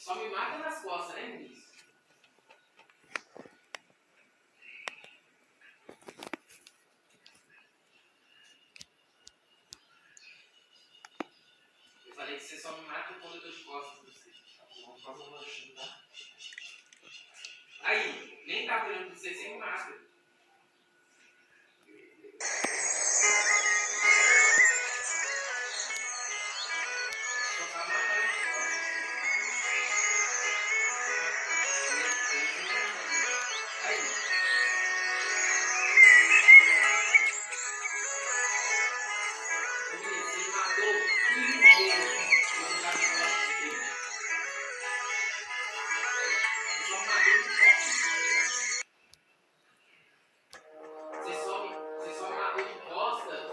Só me mata nas costas, né, Vinícius? Eu falei que você só me mata quando eu tô de costas. Não faz um lanchinho, tá? Aí, nem tá olhando pra você sem máscara. Só tá matando as costas. Aí. Ele matou 15 vezes quando tá de costas dele. Ele só matou de costas. Você só matou de costas.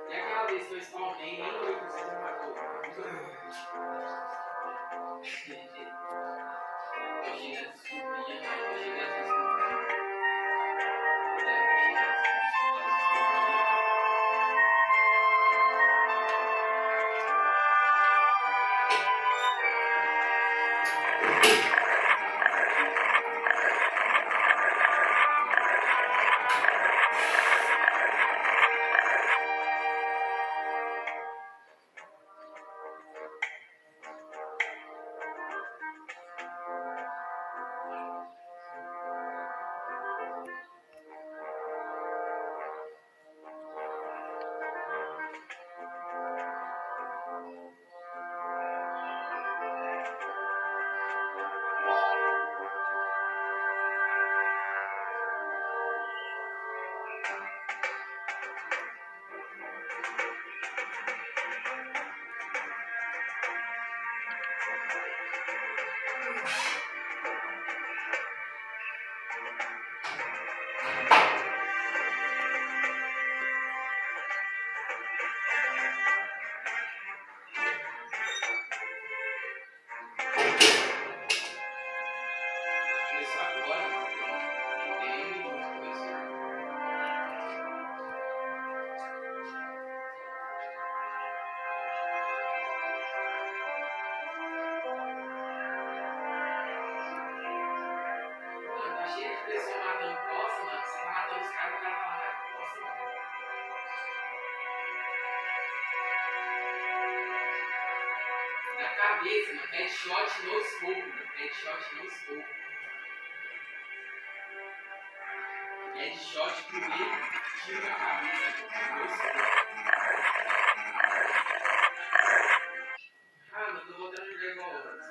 E aquela vez que eu spawnei, nem eu que você me matou. Eu cheguei a descobrir, mas eu cheguei a descobrir. Começou agora, mano. Tem um minuto que começou. Mano, tá cheio de pessoa matando costa, mano. Você tá matando os caras, o cara tá lá na costa, mano. Na cabeça, mano. Headshot no scope, mano. Headshot no scope. Headshot primeiro, tiro na cabeça, mano. No scope. Ah, mano, tô voltando a jogar igual antes.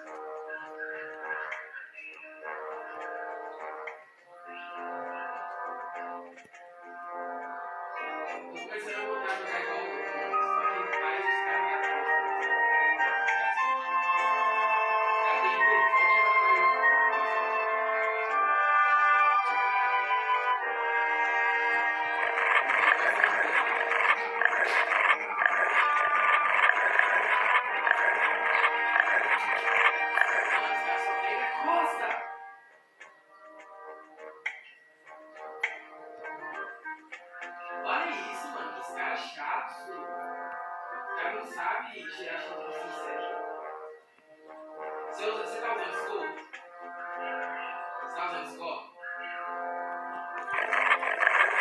Tô começando a voltar a jogar igual antes. Só que faz os caras na costa. Os caras têm hiperfoque na costa. Olha isso, mano. Que os caras chatos, filho. Os caras não sabem tirar chute sincero. Você tá usando scope? Você tá usando scope?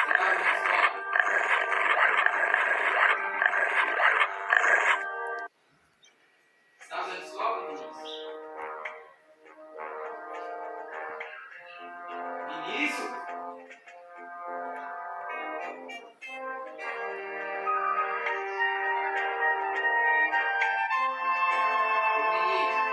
Você tá usando scope? Você tá usando scope, Vinícius? Vinícius? Ô, Vinícius.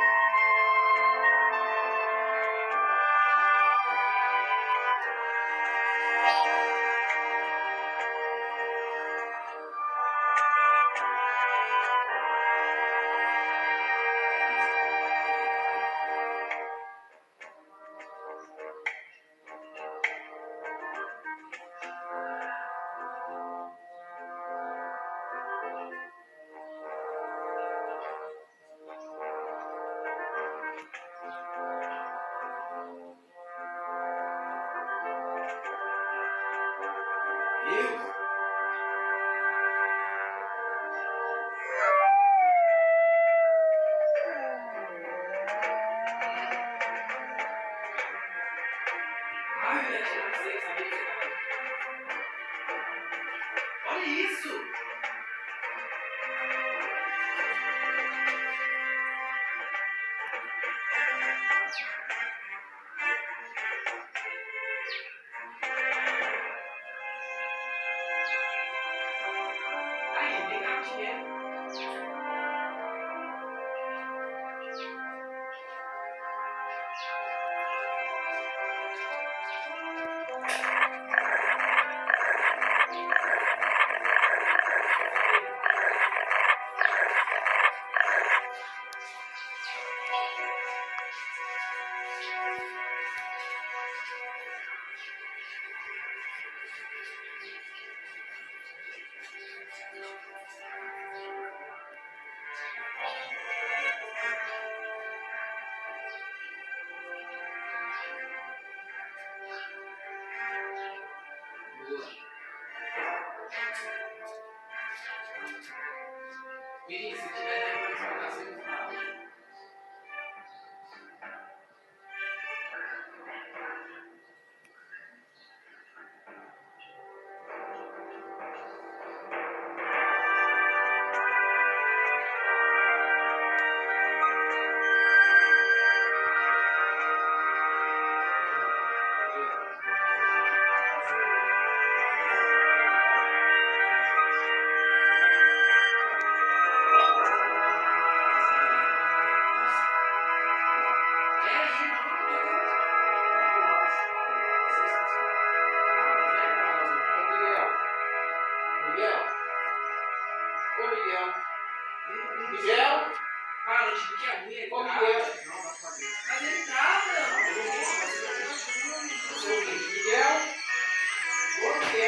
Deus. Ai, eu ia tirar você, sabia que você tava... Olha isso! Aí, vem cá, dinheiro. Vinícius, se tiver tempo para escutar, você me fala. Miguel? Ah, não, tipo, que é ruim, Miguel. Mas ele tá, meu. Miguel?